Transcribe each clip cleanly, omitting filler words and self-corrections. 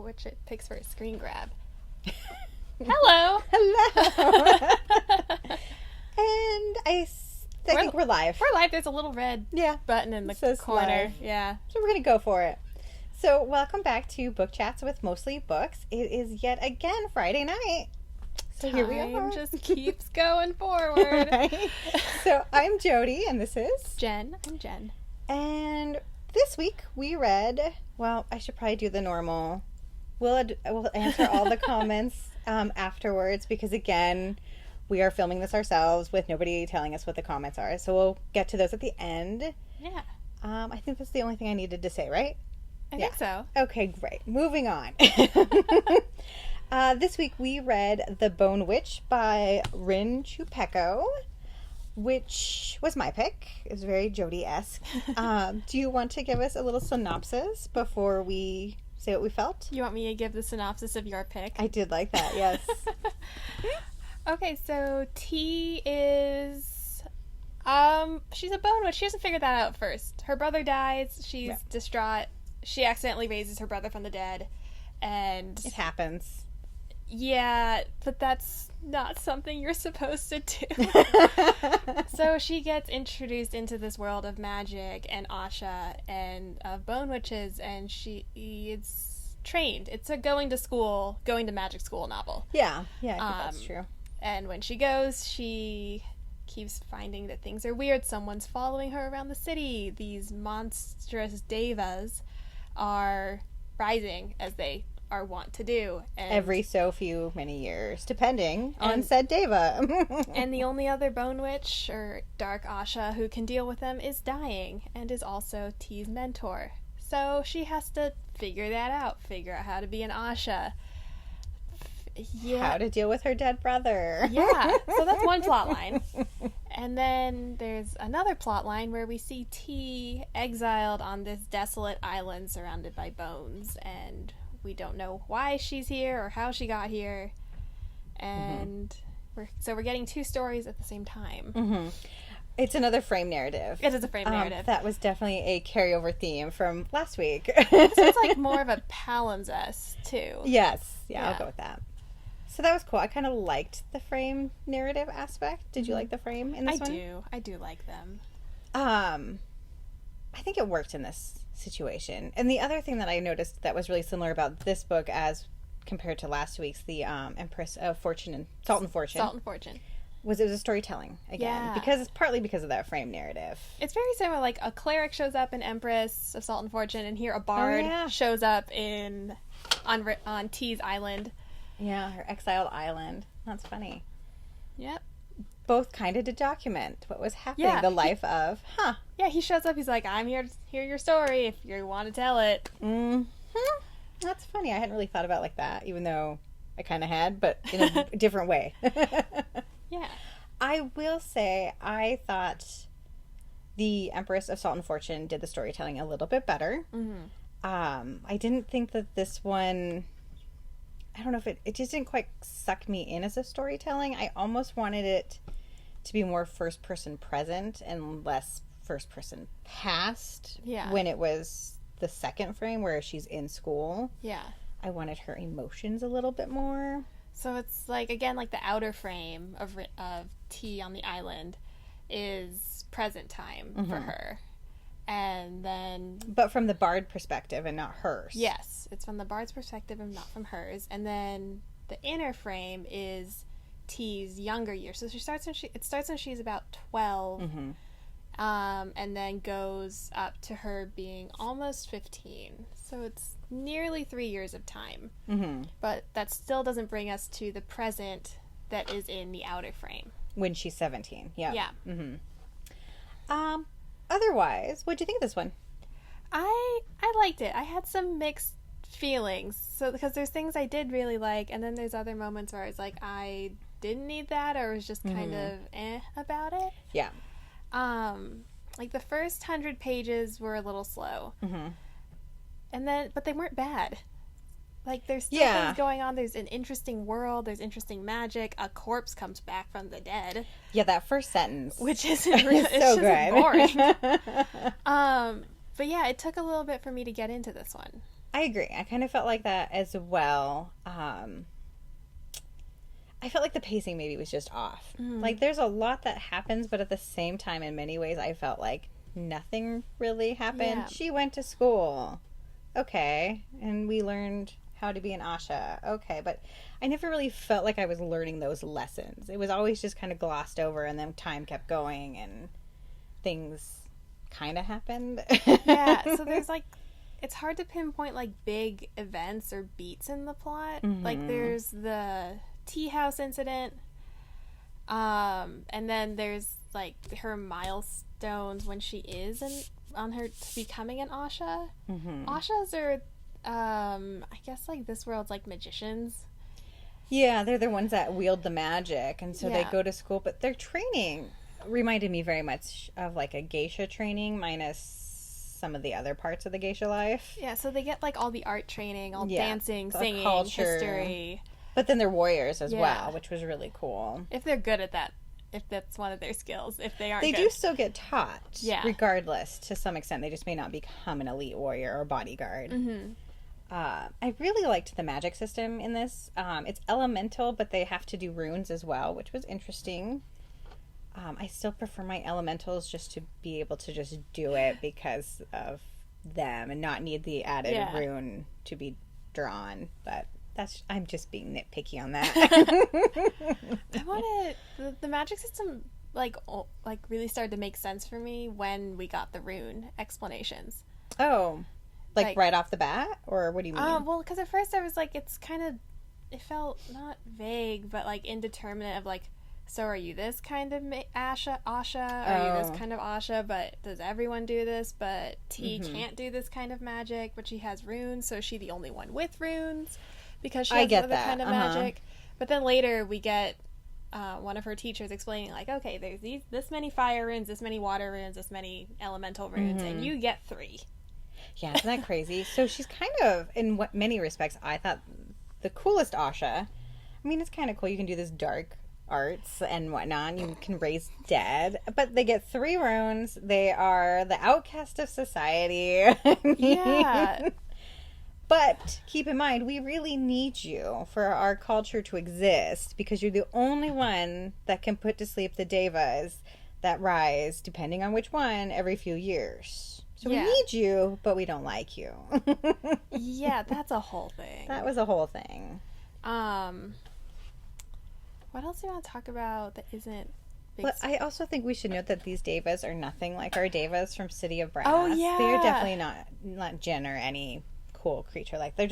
which it picks for a screen grab. Hello! Hello! And I think we're live. We're live. There's a little red button in the corner. Live. Yeah. So we're going to go for it. So welcome back to Book Chats with Mostly Books. It is yet again Friday night. So here we are. Time just keeps going forward. Right? So I'm Jody, and this is... Jen. I'm Jen. And this week we read... Well, I should probably do the normal... We'll answer all the comments afterwards because, again, we are filming this ourselves with nobody telling us what the comments are. So we'll get to those at the end. Yeah. I think that's the only thing I needed to say, right? I think so. Okay, great. Moving on. This week we read The Bone Witch by Rin Chupeco, which was my pick. It was very Jody-esque. Do you want to give us a little synopsis before we... say what we felt? You want me to give the synopsis of your pick? I did like that, yes. Okay, so T is... she's a bone witch. She doesn't figure that out first. Her brother dies. She's distraught. She accidentally raises her brother from the dead. And... it happens. Yeah, but that's not something you're supposed to do. So she gets introduced into this world of magic and Asha and of bone witches, and she is trained. It's a going to magic school novel. Yeah, I think that's true. And when she goes, she keeps finding that things are weird. Someone's following her around the city. These monstrous daveas are rising as they are wont to do. And every so few many years, depending on said Deva. And the only other bone witch, or Dark Asha, who can deal with them is dying, and is also T's mentor. So she has to figure that out, figure out how to be an Asha. How to deal with her dead brother. Yeah, so that's one plot line. And then there's another plot line where we see T exiled on this desolate island surrounded by bones, and we don't know why she's here or how she got here. And we're getting two stories at the same time. Mm-hmm. It's another frame narrative. It is a frame narrative. That was definitely a carryover theme from last week. So it's like more of a palimpsest, too. Yes. Yeah, I'll go with that. So that was cool. I kind of liked the frame narrative aspect. Did you like the frame in this one? I do like them. I think it worked in this situation. And the other thing that I noticed that was really similar about this book as compared to last week's, the Empress of Fortune and Salt and Fortune. Was it was a storytelling again. Yeah. Partly because of that frame narrative. It's very similar. Like a cleric shows up in Empress of Salt and Fortune, and here a bard shows up on T's island. Yeah, her exiled island. That's funny. Yep. Both kind of to document what was happening, the life of, Yeah, he shows up, he's like, I'm here to hear your story if you want to tell it. Mm-hmm. That's funny. I hadn't really thought about it like that, even though I kind of had, but in a different way. Yeah. I will say, I thought the Empress of Salt and Fortune did the storytelling a little bit better. Mm-hmm. I didn't think that this one... I don't know if it just didn't quite suck me in as a storytelling. I almost wanted it to be more first-person present and less first-person past. Yeah. When it was the second frame where she's in school. Yeah. I wanted her emotions a little bit more. So it's like, again, like the outer frame of T on the island is present time for her. And then... But from the bard perspective and not hers. Yes, it's from the bard's perspective and not from hers. And then the inner frame is T's younger years. So it starts when she's about 12, and then goes up to her being almost 15. So it's nearly 3 years of time. Mm-hmm. But that still doesn't bring us to the present that is in the outer frame. When she's 17, yeah. Yeah. Mm-hmm. Otherwise, what'd you think of this one? I liked it. I had some mixed feelings. So because there's things I did really like, and then there's other moments where I was like, I didn't need that, or was just kind of about it. Yeah. Like the first 100 pages were a little slow. Mm-hmm. But they weren't bad. Like, there's still things going on. There's an interesting world. There's interesting magic. A corpse comes back from the dead. Yeah, that first sentence. Which isn't really... so good. Boring. But yeah, it took a little bit for me to get into this one. I agree. I kind of felt like that as well. I felt like the pacing maybe was just off. Like, there's a lot that happens, but at the same time, in many ways, I felt like nothing really happened. Yeah. She went to school. Okay. And we learned how to be an Asha. Okay. But I never really felt like I was learning those lessons. It was always just kind of glossed over, and then time kept going, and things kind of happened. Yeah, so there's like, it's hard to pinpoint like big events or beats in the plot. Like, there's the tea house incident, and then there's like her milestones when she is on her to becoming an Asha. Ashas are, I guess, like, this world's like magicians. Yeah, they're the ones that wield the magic, and so they Yeah. go to school, but their training reminded me very much of like a geisha training minus some of the other parts of the geisha life. Yeah, so they get like all the art training, all Yeah, dancing, the singing, culture. history. But then they're warriors as Yeah. well, which was really cool. If they're good at that, if that's one of their skills. If they aren't They good. do still get taught, Yeah. regardless, to some extent. They just may not become an elite warrior or bodyguard. I really liked the magic system in this. It's elemental, but they have to do runes as well, which was interesting. I still prefer my elementals just to be able to just do it because of them and not need the added rune to be drawn. But I'm just being nitpicky on that. I wanted the magic system like really started to make sense for me when we got the rune explanations. Oh, like Like- right off the bat, or what do you mean? Well, because at first I was like, it felt not vague, but like indeterminate of like, so are you this kind of Asha? Are you this kind of Asha? But does everyone do this? But T can't do this kind of magic, but she has runes, so is she the only one with runes because she I has get another that, kind of magic. But then later we get one of her teachers explaining like, okay, there's this many fire runes, this many water runes, this many elemental runes, and you get 3. Yeah, isn't that crazy? So she's kind of, in many respects, I thought the coolest Asha. I mean, it's kind of cool. You can do this dark arts and whatnot. You can raise dead. But they get 3 runes. They are the outcast of society. Yeah. But keep in mind, we really need you for our culture to exist because you're the only one that can put to sleep the devas that rise, depending on which one, every few years. So Yeah. we need you, but we don't like you. Yeah, that's a whole thing. That was a whole thing. What else do you want to talk about that isn't big? But I also think we should note that these devas are nothing like our devas from City of Brass. Oh, yeah. They're definitely not Jinn or any cool creature. Like, they're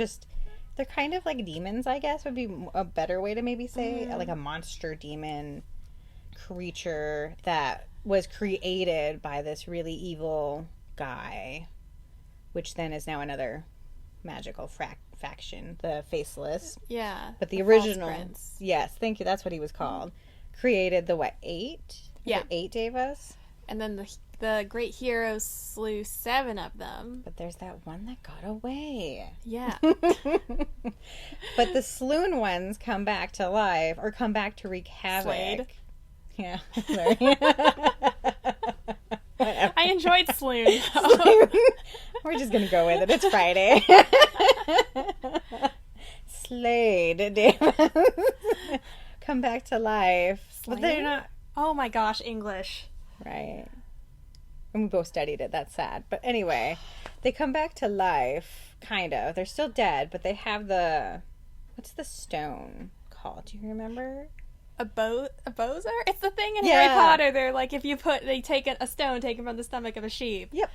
kind of like demons, I guess, would be a better way to maybe say. Like a monster demon creature that was created by this really evil guy, which then is now another magical faction, the Faceless. Yeah. But the False original, Prince. yes, thank you, that's what he was called, created the 8? Yeah. 8 devas? And then the great heroes slew 7 of them. But there's that one that got away. Yeah. But the Sloon ones come back to life, or come back to wreak havoc. Slade. Yeah. Sorry. I enjoyed Sloon. We're just gonna go with it. It's Friday. Slade devas come back to life, but they're Slade? not Oh my gosh, English. right. And we both studied it. That's sad. But anyway, they come back to life, kind of. They're still dead, but they have what's the stone called? Do you remember? A bozer? It's the thing in Yeah. Harry Potter. They're like, if you they take a stone taken from the stomach of a sheep. Yep.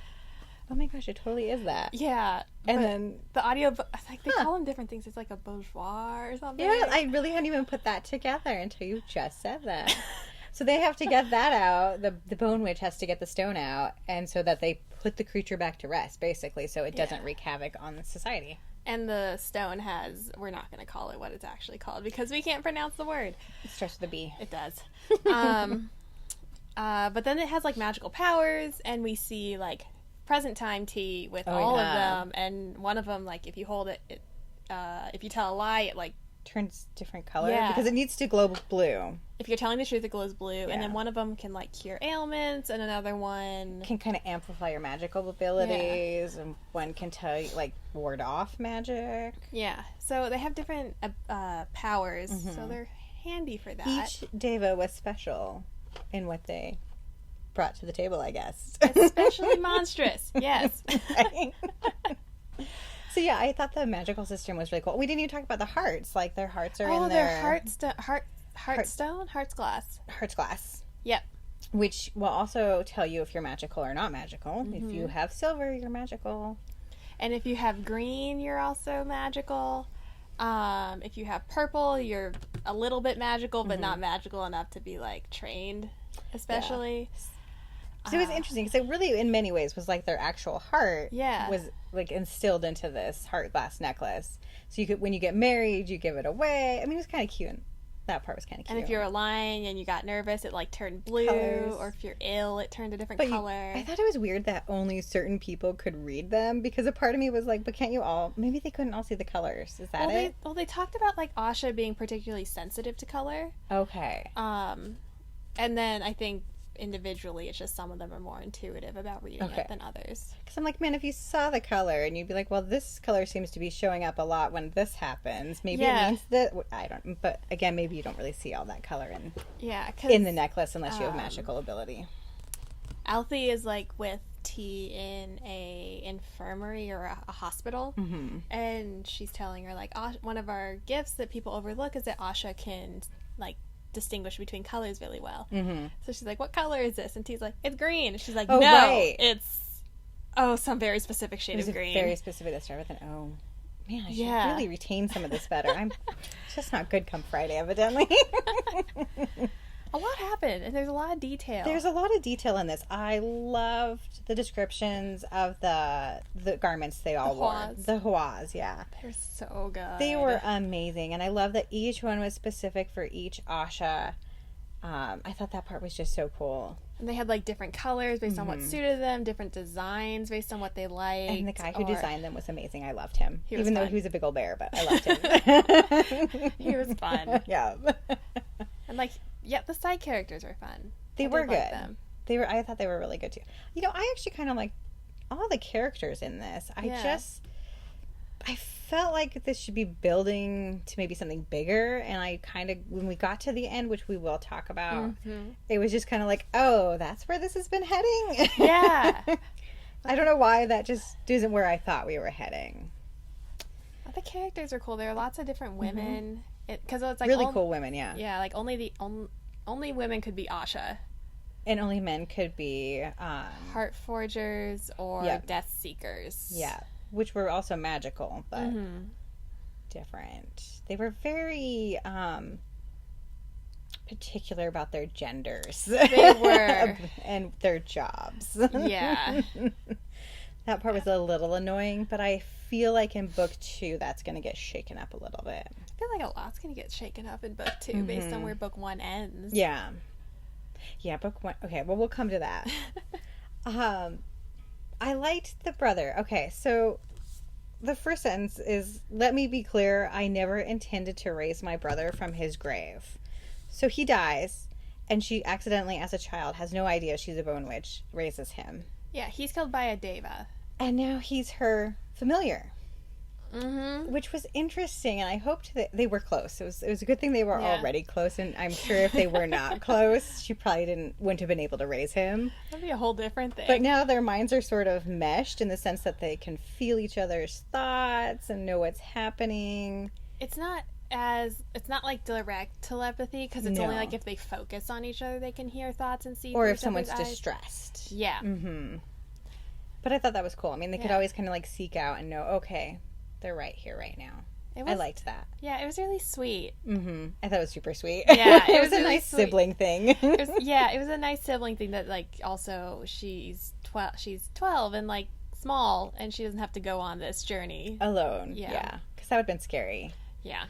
Oh my gosh, it totally is that. Yeah. And but then, the audio, like, they call them different things. It's like a bourgeois or something. yeah, I really hadn't even put that together until you just said that. So they have to get that out. The Bone Witch has to get the stone out, and so that they put the creature back to rest, basically, so it doesn't wreak havoc on society. And the stone we're not going to call it what it's actually called because we can't pronounce the word. It starts with a B. It does. But then it has like magical powers, and we see like present time T with all of yeah. them, and one of them, like, if you hold it, if you tell a lie, it like turns different color? Yeah. Because it needs to glow blue. If you're telling the truth, it glows blue. And then one of them can, like, cure ailments, and another one can kind of amplify your magical abilities, and one can tell you, like, ward off magic. Yeah. So they have different powers, so they're handy for that. Each deva was special in what they brought to the table, I guess. Especially monstrous. Yes. Right? So yeah, I thought the magical system was really cool. We didn't even talk about the hearts. Like their hearts are in their Heartstone? Heart's glass. Heart's glass. Yep. Which will also tell you if you're magical or not magical. If you have silver, you're magical. And if you have green, you're also magical. If you have purple, you're a little bit magical, but not magical enough to be, like, trained, especially. Yeah. So it was interesting because it really, in many ways, was like their actual heart was, like, instilled into this heart glass necklace. So you could, when you get married, you give it away. I mean, it was kind of cute. That part was kind of cute. And if you're lying and you got nervous, it, like, turned blue. Colors. Or if you're ill, it turned a different color. I thought it was weird that only certain people could read them, because a part of me was like, but can't you all? Maybe they couldn't all see the colors. Is that it? They talked about, like, Asha being particularly sensitive to color. Okay. And then I think individually, it's just some of them are more intuitive about reading it than others. Because I'm like, man, if you saw the color and you'd be like, well, this color seems to be showing up a lot when this happens. Maybe it means that, I don't, but again, maybe you don't really see all that color in the necklace unless you have magical ability. Alfie is, like, with T in a infirmary or a hospital, and she's telling her, like, one of our gifts that people overlook is that Asha can, like, distinguish between colors really well. So she's like, what color is this? And T's like, it's green. And she's like, it's some very specific shade of green. Very specific that started with an O. Man, I should really retain some of this better. I'm just not good come Friday, evidently. A lot happened, and there's a lot of detail. There's a lot of detail in this. I loved the descriptions of the garments they all wore. The huas, yeah. They're so good. They were amazing, and I love that each one was specific for each Asha. I thought that part was just so cool. And they had, like, different colors based on what suited them, different designs based on what they liked. And the guy who designed them was amazing. I loved him. Even though he was a big old bear, but I loved him. He was fun. Yeah. And, like, the side characters were fun. They were good. I thought they were really good too. You know, I actually kind of like all the characters in this. I felt like this should be building to maybe something bigger, and I kind of, when we got to the end, which we will talk about, it was just kind of like, oh, that's where this has been heading? Yeah. I don't know why that just isn't where I thought we were heading. Well, the characters are cool. There are lots of different women. Because it's like really cool women, yeah. Yeah, like only women could be Asha. And only men could be Heart Forgers or Death Seekers. Yeah, which were also magical, but different. They were very particular about their genders. They were. And their jobs. Yeah. That part was a little annoying, but I feel like in book 2 that's going to get shaken up a little bit. I feel like a lot's going to get shaken up in book 2 based on where book 1 ends. Yeah. Yeah, book 1. Okay, well, we'll come to that. I liked the brother. Okay, so the first sentence is, let me be clear, I never intended to raise my brother from his grave. So he dies, and she accidentally, as a child, has no idea she's a bone witch, raises him. Yeah, he's killed by a deva. And now he's her familiar. Which was interesting, and I hoped that they were close. It was a good thing they were already close, and I'm sure if they were not close, she probably wouldn't have been able to raise him. That'd be a whole different thing. But now their minds are sort of meshed in the sense that they can feel each other's thoughts and know what's happening. It's not like direct telepathy, because it's only like if they focus on each other they can hear thoughts and see. Or if someone's distressed. Yeah. But I thought that was cool. I mean, they could always kind of like seek out and know, okay, they're right here right now. I liked that. Yeah, it was really sweet. I thought it was super sweet. Yeah, it was a really nice sibling thing. It was a nice sibling thing that, like, also she's 12 and, like, small, and she doesn't have to go on this journey alone. Yeah, because that would have been scary. Yeah.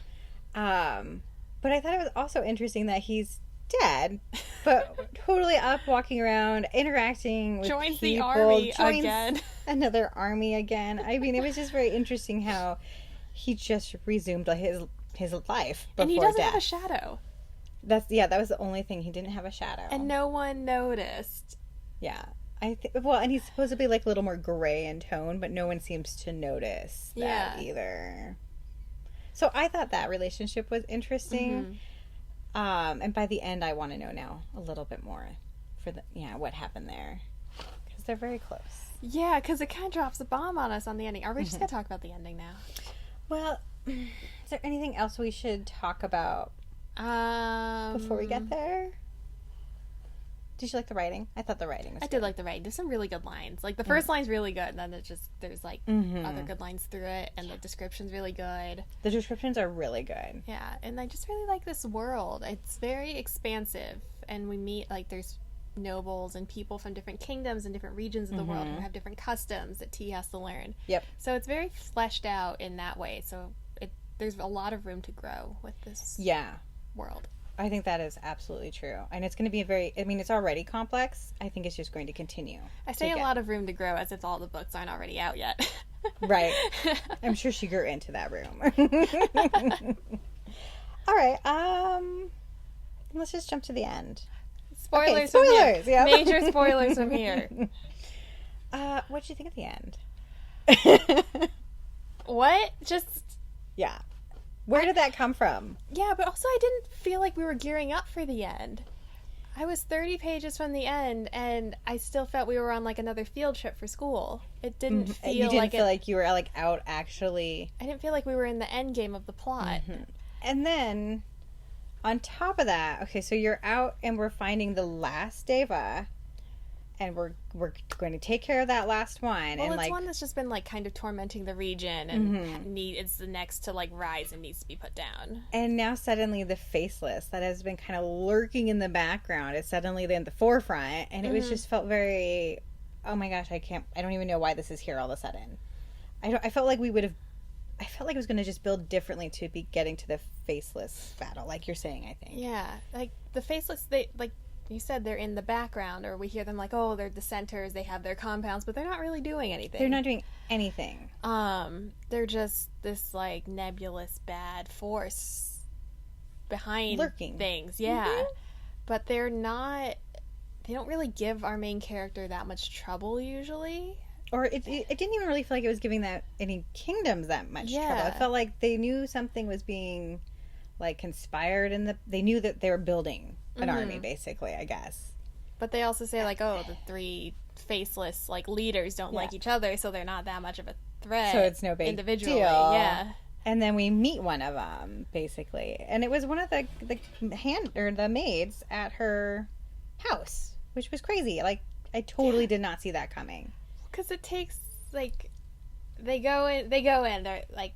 But I thought it was also interesting that he's dead, but totally up, walking around, interacting with joins people. The army again. Another army again. I mean, it was just very interesting how he just resumed his his life before and he doesn't death. have a shadow. That was the only thing. He didn't have a shadow. And no one noticed. Yeah. And he's supposed to be like a little more gray in tone, but no one seems to notice that either. So I thought that relationship was interesting. And by the end, I want to know now a little bit more what happened there. Because they're very close. Yeah, because it kind of drops a bomb on us on the ending. Are we just going to talk about the ending now? Well, is there anything else we should talk about before we get there? Did you like the writing? I thought the writing was good. I did like the writing. There's some really good lines. Like, the first line's really good, and then there's like, other good lines through it, and the description's really good. The descriptions are really good. Yeah, and I just really like this world. It's very expansive, and we meet, like, there's nobles and people from different kingdoms and different regions of the world who have different customs that T has to learn. Yep. So it's very fleshed out in that way. So there's a lot of room to grow with this world. I think that is absolutely true. And it's going to be it's already complex. I think it's just going to continue. I say a lot of room to grow as if all the books aren't already out yet. Right. I'm sure she grew into that room. All right. Let's just jump to the end. Spoilers. Spoilers. Yeah. Major spoilers from here. What did you think of the end? What? Just... Yeah. Where did that come from? Yeah, but also I didn't feel like we were gearing up for the end. I was 30 pages from the end, and I still felt we were on, like, another field trip for school. It didn't feel you didn't feel like you were, like, out actually... I didn't feel like we were in the end game of the plot. And then, on top of that, okay, so you're out, and we're finding the last Deva, and we're going to take care of that last one. Well, and it's one that's just been, like, kind of tormenting the region, and it's the next to, like, rise and needs to be put down. And now suddenly the Faceless that has been kind of lurking in the background is suddenly in the forefront, and it was just felt very, oh my gosh, I don't even know why this is here all of a sudden. I felt like it was going to just build differently to be getting to the Faceless battle, like you're saying, I think. Yeah, like, the Faceless, they, like, you said they're in the background, or we hear them like, oh, they're dissenters, they have their compounds, but they're not really doing anything. They're not doing anything. They're just this, like, nebulous bad force behind lurking things. Yeah. But they don't really give our main character that much trouble, usually. Or it didn't even really feel like it was giving that any kingdoms that much trouble. It felt like they knew something was being, like, conspired, they knew that they were building an army, basically, I guess. But they also say, like, oh, the three Faceless, like, leaders don't like each other, so they're not that much of a threat. So it's no big individually. deal. Yeah. And then we meet one of them, basically. And it was one of the maids at her house, which was crazy. Like, I totally did not see that coming. Because it takes, like, they go in, they're, like,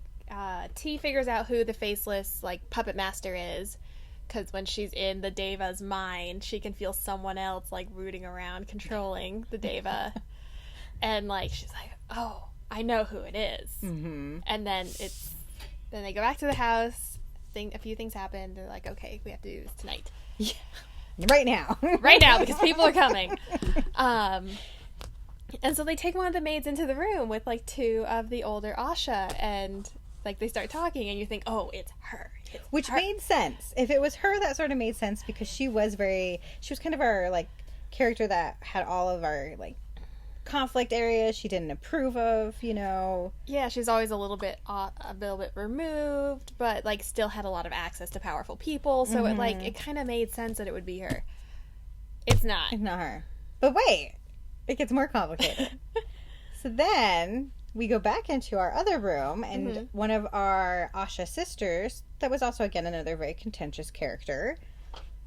T figures out who the Faceless, like, puppet master is, because when she's in the Deva's mind, she can feel someone else, like, rooting around, controlling the Deva. And, like, she's like, oh, I know who it is. And then then they go back to the house, a few things happen, they're like, okay, we have to do this tonight. Yeah. Right now. Right now, because people are coming. And so they take one of the maids into the room with, like, two of the older Asha, and, like, they start talking, and you think, oh, it's her. Which made sense. If it was her, that sort of made sense, because she was kind of our, like, character that had all of our, like, conflict areas she didn't approve of, you know. Yeah, she's always a little bit removed, but, like, still had a lot of access to powerful people, so it kind of made sense that it would be her. It's not. It's not her. But wait, it gets more complicated. So then we go back into our other room, and one of our Asha sisters, that was also, again, another very contentious character,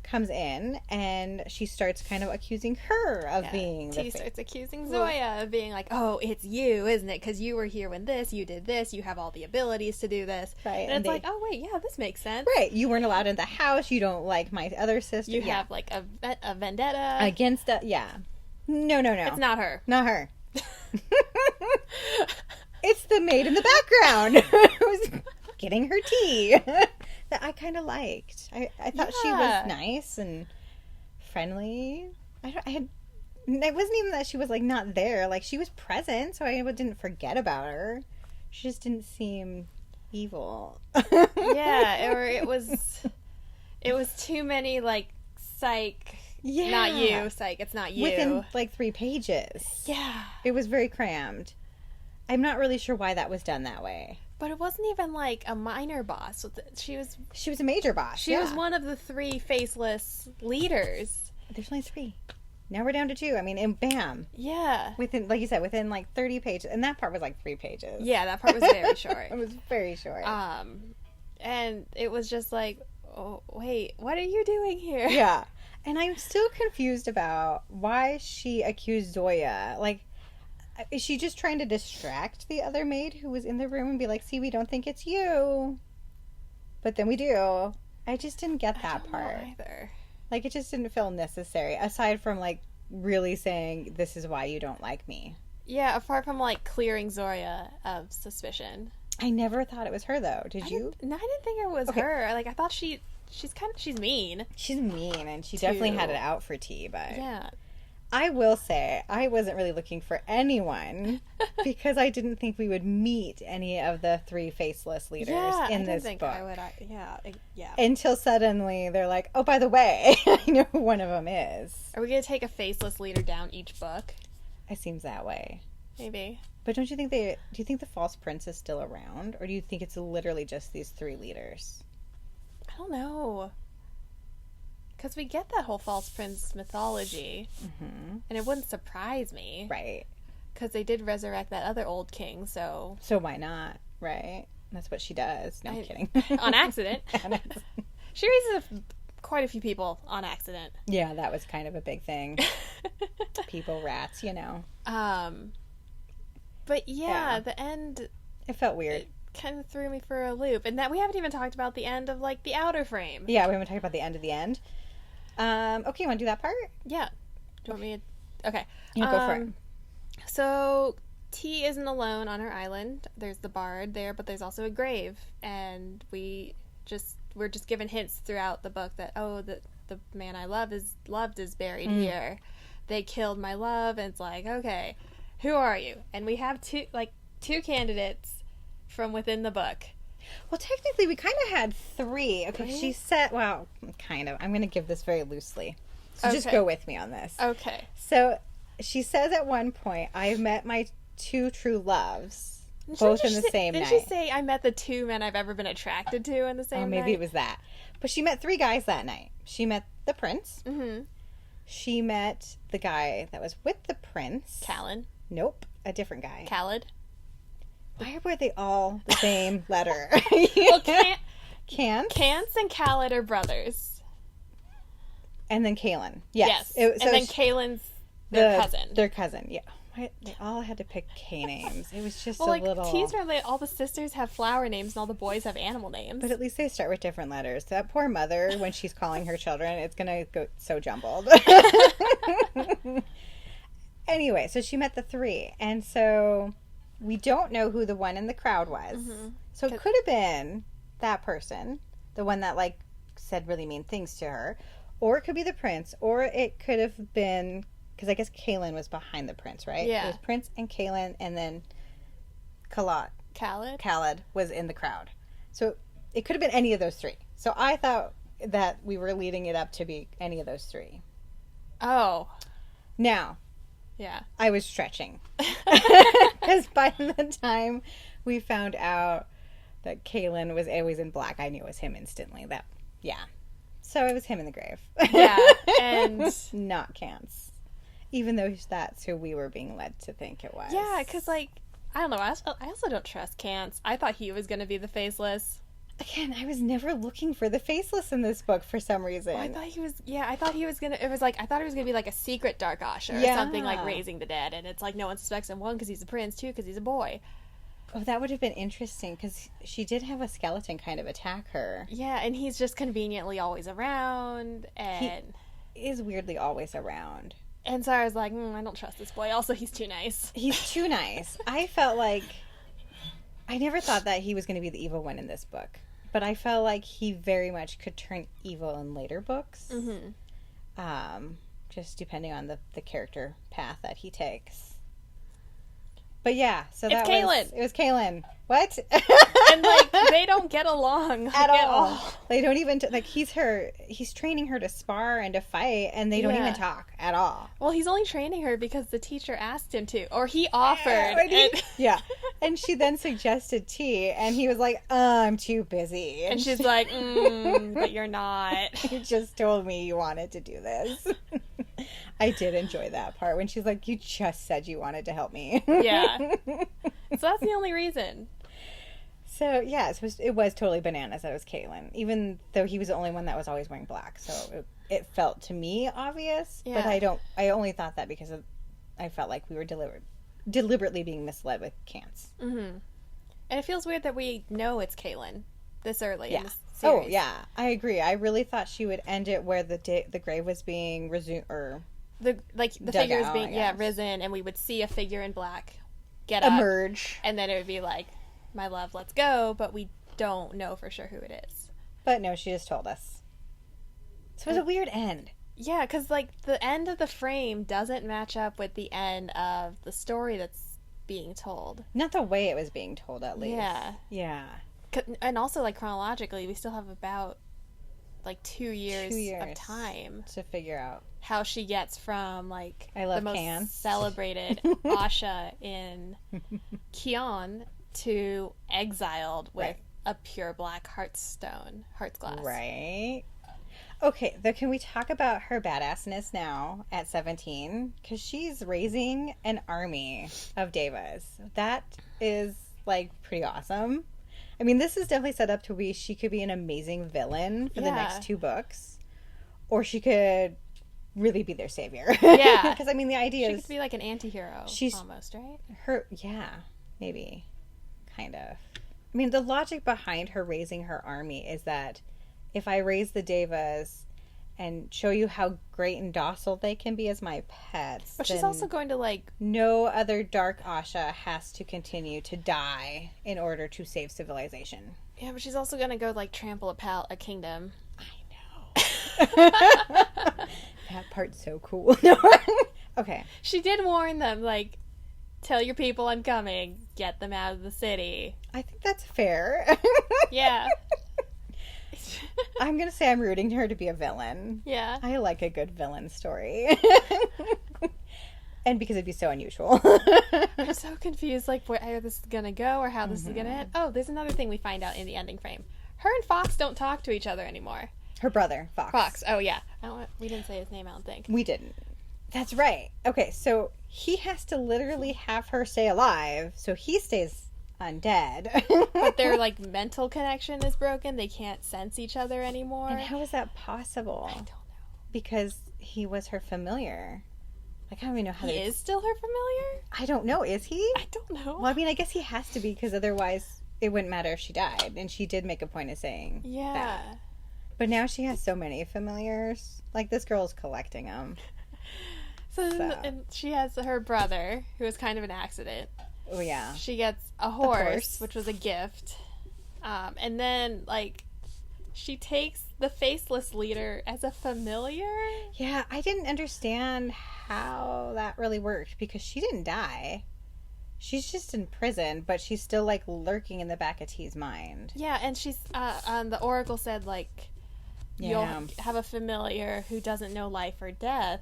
comes in, and she starts kind of accusing her of being T starts accusing Zoya of being like, oh, it's you, isn't it? Because you were here when you did this, you have all the abilities to do this. Right. And it's like, oh, wait, yeah, this makes sense. Right. You weren't allowed in the house, you don't like my other sister. You have, like, a vendetta. Against No. It's not her. Not her. It's the maid in the background who's getting her tea that I kind of liked. I thought she was nice and friendly. It wasn't even that she was, like, not there. Like, she was present, so I didn't forget about her. She just didn't seem evil. Yeah, or it was too many, like, psych, not you, psych, it's not you. Within, like, 3 pages. Yeah. It was very crammed. I'm not really sure why that was done that way. But it wasn't even, like, a minor boss. She was a major boss. She was one of the 3 faceless leaders. There's only 3. Now we're down to 2. I mean, and bam. Yeah. Within, like you said, within, like, 30 pages. And that part was, like, 3 pages. Yeah, that part was very short. It was very short. And it was just like, oh, wait, what are you doing here? Yeah. And I'm still confused about why she accused Zoya. Like, is she just trying to distract the other maid who was in the room and be like, see, we don't think it's you. But then we do. I just didn't get that part. I don't know either. Like, it just didn't feel necessary, aside from, like, really saying, this is why you don't like me. Yeah, apart from, like, clearing Zoya of suspicion. I never thought it was her, though. Did you? No, I didn't think it was her. Like, I thought she's mean. She's mean, and she definitely had it out for T, but... Yeah. I will say, I wasn't really looking for anyone, because I didn't think we would meet any of the 3 faceless leaders in this book. I would, yeah. Until suddenly they're like, oh, by the way, I know who one of them is. Are we going to take a faceless leader down each book? It seems that way. Maybe. But don't you think do you think the false prince is still around? Or do you think it's literally just these 3 leaders? I don't know. Because we get that whole false prince mythology. Mm-hmm. And it wouldn't surprise me. Right. Because they did resurrect that other old king, so... So why not, right? That's what she does. No, I'm kidding. On accident. She raises quite a few people on accident. Yeah, that was kind of a big thing. People, rats, you know. But yeah, the end... It felt weird. It kind of threw me for a loop. And that we haven't even talked about the end of, like, the outer frame. Yeah, we haven't talked about the end of the end. Okay, you want to do that part? Yeah. Do you want me to... Okay. Yeah, go for it. So, T isn't alone on her island. There's the bard there, but there's also a grave. And we're just given hints throughout the book that, oh, the man I loved is buried here. They killed my love, and it's like, okay, who are you? And we have two candidates from within the book. Well, technically, we kind of had 3. Okay, Really? she said, well, kind of. I'm going to give this very loosely. So just go with me on this. Okay. So she says at one point, I've met my 2 true loves, both in the same night. Didn't she say, I met the 2 men I've ever been attracted to in the same night? Oh, maybe it was that. But she met 3 guys that night. She met the prince. Mm-hmm. She met the guy that was with the prince. Callan. Nope, a different guy. Khaled. Why were they all the same letter? Well, Cance and Khaled are brothers. And then Kaelin. Yes. And then Kaelin's their cousin. Their cousin, yeah. They all had to pick K names. It was just Tease where all the sisters have flower names and all the boys have animal names. But at least they start with different letters. That poor mother, when she's calling her children, it's going to go so jumbled. Anyway, so she met the 3. And so we don't know who the one in the crowd was. Mm-hmm. So it could have been that person, the one that, like, said really mean things to her. Or it could be the prince. Or it could have been... Because I guess Kaelin was behind the prince, right? Yeah. It was Prince and Kaelin, and then Khaled was in the crowd. So it could have been any of those 3. So I thought that we were leading it up to be any of those 3. Oh. Now. Yeah. I was stretching. Because by the time we found out that Kaelin was always in black, I knew it was him instantly. So it was him in the grave. Yeah. And not Cance. Even though that's who we were being led to think it was. Yeah, because, like, I don't know. I also don't trust Cance. I thought he was going to be the faceless. Again, I was never looking for the faceless in this book for some reason. Well, I thought he was going to... I thought he was going to be, like, a secret Dark Usher or something, like raising the dead. And it's like no one suspects him. 1, because he's a prince. 2, because he's a boy. Oh, that would have been interesting, because she did have a skeleton kind of attack her. Yeah, and he's just conveniently always around. And he is weirdly always around. And so I was like, I don't trust this boy. Also, he's too nice. He's too nice. I felt like... I never thought that he was going to be the evil one in this book. But I felt like he very much could turn evil in later books. Mm-hmm. Just depending on the character path that he takes. But yeah, so that Kaylin. It was Kaylin. What? And like they don't get along like, at all. They don't even like he's training her to spar and to fight, and they don't even talk at all. Well, he's only training her because the teacher asked him to, or he offered. Yeah, and she then suggested tea, and he was like, "I'm too busy," and she's like, "But you're not. You just told me you wanted to do this." I did enjoy that part when she's like, "You just said you wanted to help me." Yeah. So that's the only reason. So, yeah, it was totally bananas that it was Kaylin, even though he was the only one that was always wearing black. So it felt to me obvious, but I only thought that because I felt like we were deliberately being misled with Cance. Mm-hmm. And it feels weird that we know it's Kaylin this early in the series. Oh, yeah, I agree. I really thought she would end it where the grave was being resumed, or the figure was being risen, and we would see a figure in black get up, emerge, and then it would be like, "My love, let's go," but we don't know for sure who it is. But no, she just told us. So it was a weird end. Yeah, because like the end of the frame doesn't match up with the end of the story that's being told. Not the way it was being told, at least. Yeah. And also, like, chronologically, we still have about like 2 years of time to figure out how she gets from like the most celebrated Asha in Kion to exiled with a pure black heart's glass. Right. Okay, though, can we talk about her badassness now at 17? Because she's raising an army of daveas. That is, like, pretty awesome. I mean, this is definitely set up to be she could be an amazing villain for the next 2 books. Or she could really be their savior. Yeah. Because, I mean, the idea is... She could be like an anti-hero, almost, right? Maybe. Kind of. I mean, the logic behind her raising her army is that if I raise the Devas and show you how great and docile they can be as my pets, but she's also going to, like... No other Dark Asha has to continue to die in order to save civilization. Yeah, but she's also going to go, like, trample a kingdom. I know. That part's so cool. Okay. She did warn them, like, tell your people I'm coming. Get them out of the city. I think that's fair. Yeah. I'm going to say I'm rooting her to be a villain. Yeah. I like a good villain story. And because it'd be so unusual. I'm so confused, like, where this is going to go or how this is going to end. Oh, there's another thing we find out in the ending frame. Her and Fox don't talk to each other anymore. Her brother, Fox. Fox, oh yeah. We didn't say his name, I don't think. We didn't. That's right. Okay, so he has to literally have her stay alive, so he stays undead. But their, like, mental connection is broken. They can't sense each other anymore. And how is that possible? I don't know. Because he was her familiar. Like, I don't even know how he is still her familiar? I don't know. Is he? I don't know. Well, I mean, I guess he has to be, because otherwise it wouldn't matter if she died. And she did make a point of saying that. But now she has so many familiars. Like, this girl is collecting them. So. And she has her brother, who was kind of an accident. Oh, yeah. She gets a horse, which was a gift. And then, like, she takes the faceless leader as a familiar. Yeah, I didn't understand how that really worked, because she didn't die. She's just in prison, but she's still, like, lurking in the back of T's mind. Yeah, and she's, the Oracle said, like, you'll have a familiar who doesn't know life or death.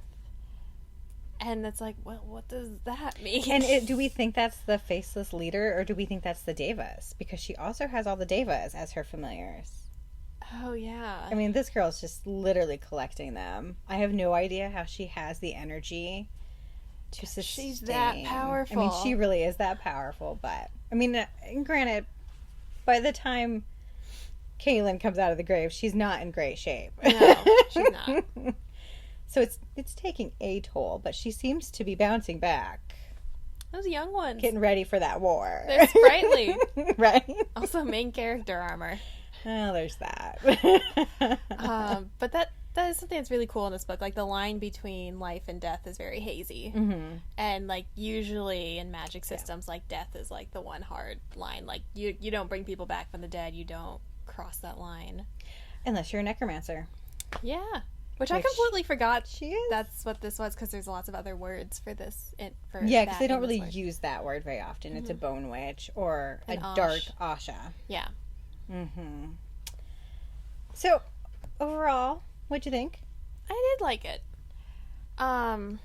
And it's like, well, what does that mean? And do we think that's the faceless leader, or do we think that's the Devas? Because she also has all the Devas as her familiars. Oh, yeah. I mean, this girl's just literally collecting them. I have no idea how she has the energy to sustain. She's that powerful. I mean, she really is that powerful, but... I mean, granted, by the time Kaylin comes out of the grave, she's not in great shape. No, she's not. So it's taking a toll, but she seems to be bouncing back. Those young ones. Getting ready for that war. They're sprightly. Right? Also main character armor. Oh, there's that. But that is something that's really cool in this book. Like, the line between life and death is very hazy. Mm-hmm. And, like, usually in magic systems, like, death is, like, the one hard line. Like, you don't bring people back from the dead. You don't cross that line. Unless you're a necromancer. Yeah. Which I completely forgot she is. That's what this was, because there's lots of other words for this. Yeah, because they don't really use that word very often. It's a bone witch or a dark Asha. Yeah. Mm-hmm. So, overall, what'd you think? I did like it. I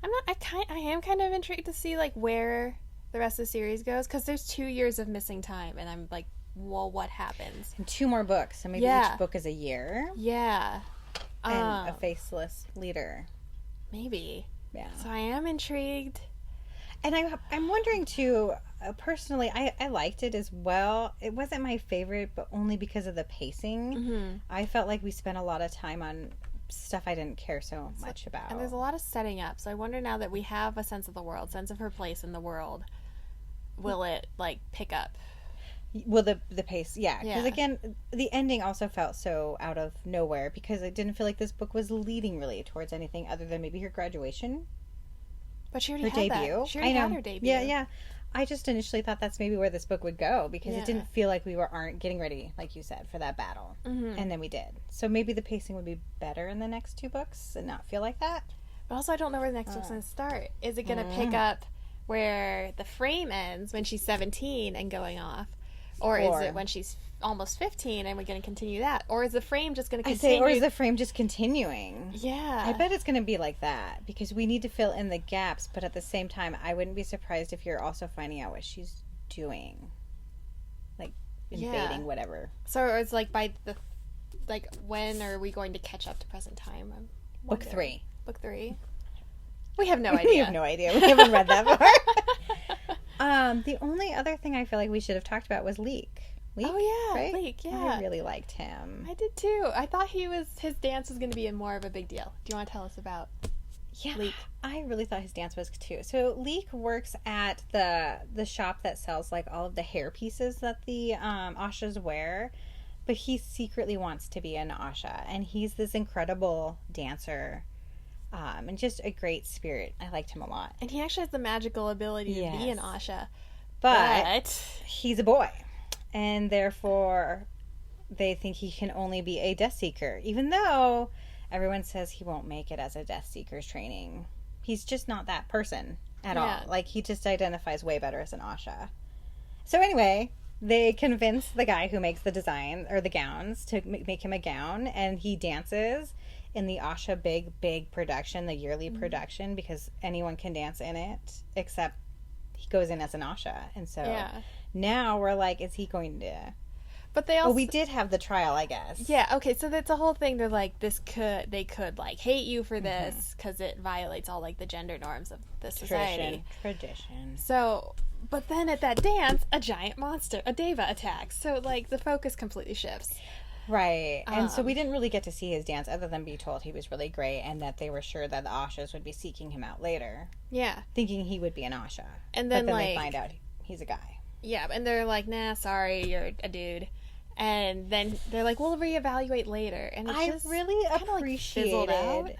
am kind of intrigued to see, like, where the rest of the series goes, because there's 2 years of missing time, and I'm like, well, what happens? And 2 more books, so maybe each book is a year. Yeah. And a faceless leader. Maybe. Yeah. So I am intrigued. And I'm wondering, too, personally, I liked it as well. It wasn't my favorite, but only because of the pacing. Mm-hmm. I felt like we spent a lot of time on stuff I didn't care so much about. And there's a lot of setting up. So I wonder, now that we have a sense of the world, sense of her place in the world, will it, like, pick up? Well, the pace, yeah. Because, again, the ending also felt so out of nowhere, because I didn't feel like this book was leading really towards anything other than maybe her graduation. But she already had debut. That. She already had her debut. Yeah. I just initially thought that's maybe where this book would go, because it didn't feel like we aren't getting ready, like you said, for that battle. Mm-hmm. And then we did. So maybe the pacing would be better in the next 2 books and not feel like that. But also, I don't know where the next book's going to start. Is it going to pick up where the frame ends, when she's 17 and going off? Or is it when she's almost 15 and we're going to continue that? Or is the frame just going to continue? Or is the frame just continuing? Yeah. I bet it's going to be like that, because we need to fill in the gaps, but at the same time, I wouldn't be surprised if you're also finding out what she's doing. Like, invading whatever. So it's like when are we going to catch up to present time? Book 3. Book 3? We have no idea. We have no idea. We haven't read that far. The only other thing I feel like we should have talked about was Leek. Oh, yeah. Right? Leek, yeah. I really liked him. I did, too. I thought his dance was going to be more of a big deal. Do you want to tell us about Leek? I really thought his dance was, too. So, Leek works at the shop that sells, like, all of the hair pieces that the Ashas wear. But he secretly wants to be an Asha. And he's this incredible dancer. And just a great spirit. I liked him a lot. And he actually has the magical ability to be an Asha. But he's a boy. And therefore, they think he can only be a Death Seeker. Even though everyone says he won't make it as a Death Seeker's training. He's just not that person at all. Like, he just identifies way better as an Asha. So anyway, they convince the guy who makes the design, or the gowns, to make him a gown. And he dances in the Asha big production, the yearly production, because anyone can dance in it, except he goes in as an Asha. And so now we're like, is he going to... But they also... we did have the trial, I guess. Yeah, okay, so that's a whole thing. They're like, they could, like, hate you for this, because it violates all, like, the gender norms of the society. Tradition. So, but then at that dance, a giant monster, a deva, attacks. So, like, the focus completely shifts. Right. And so we didn't really get to see his dance other than be told he was really great, and that they were sure that the Ashas would be seeking him out later. Yeah. Thinking he would be an Asha. And then, they find out he's a guy. Yeah, and they're like, nah, sorry, you're a dude. And then they're like, we'll reevaluate later. And it's just really appreciated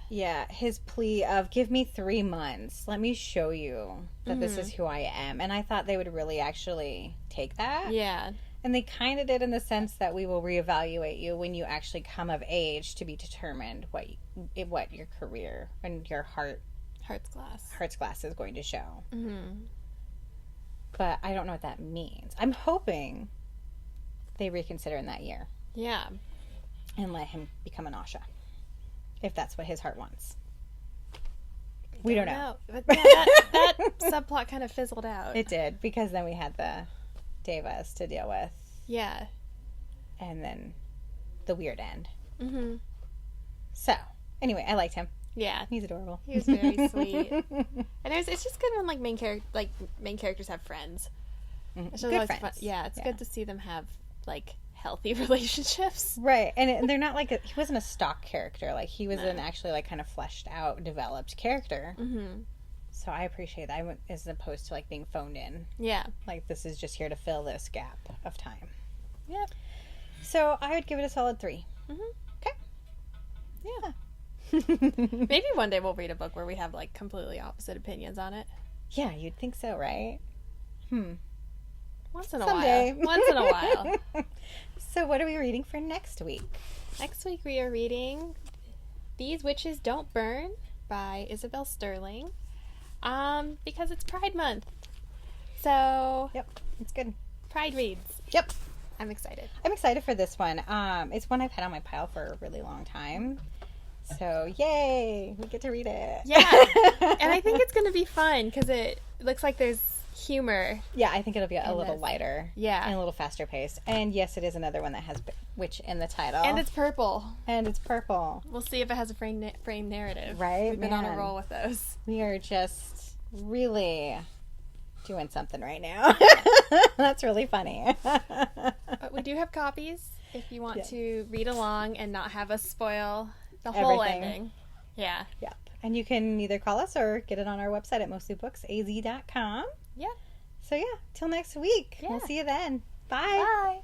his plea of, give me 3 months. Let me show you that this is who I am. And I thought they would really actually take that. Yeah. And they kind of did, in the sense that we will reevaluate you when you actually come of age, to be determined what your career and your heart's glass is going to show. Mm-hmm. But I don't know what that means. I'm hoping they reconsider in that year. Yeah. And let him become an Asha, if that's what his heart wants. We don't know. But that subplot kind of fizzled out. It did, because then we had the Devas to deal with. Yeah. And then the weird end. Mm-hmm. So, anyway, I liked him. Yeah. He's adorable. He was very sweet. And it's just good when, like, main characters have friends. Mm-hmm. It's good friends. Fun. Yeah, it's good to see them have, like, healthy relationships. Right. And they're not like he wasn't a stock character. Like, he was an actually, like, kind of fleshed out, developed character. Mm-hmm. So I appreciate that, as opposed to, like, being phoned in. Yeah. Like, this is just here to fill this gap of time. Yep. So I would give it a solid 3. Mm-hmm. Okay. Yeah. Maybe one day we'll read a book where we have, like, completely opposite opinions on it. Yeah, you'd think so, right? Once in a while. So what are we reading for next week? Next week we are reading These Witches Don't Burn by Isabel Sterling, because it's Pride Month. So, Yep, it's good. Pride reads. Yep. I'm excited. I'm excited for this one. It's one I've had on my pile for a really long time. So, yay! We get to read it. Yeah. And I think it's going to be fun because it looks like there's humor. Yeah, I think it'll be a little lighter. Yeah. And a little faster paced. And yes, it is another one that has witch in the title. And it's purple. We'll see if it has a frame narrative. Right? We've been on a roll with those. We are just really doing something right now. That's really funny. But we do have copies if you want to read along and not have us spoil the whole ending. Yeah. Yep. And you can either call us or get it on our website at mostlyBooksAZ.com. Yeah. So yeah, till next week. Yeah. We'll see you then. Bye. Bye.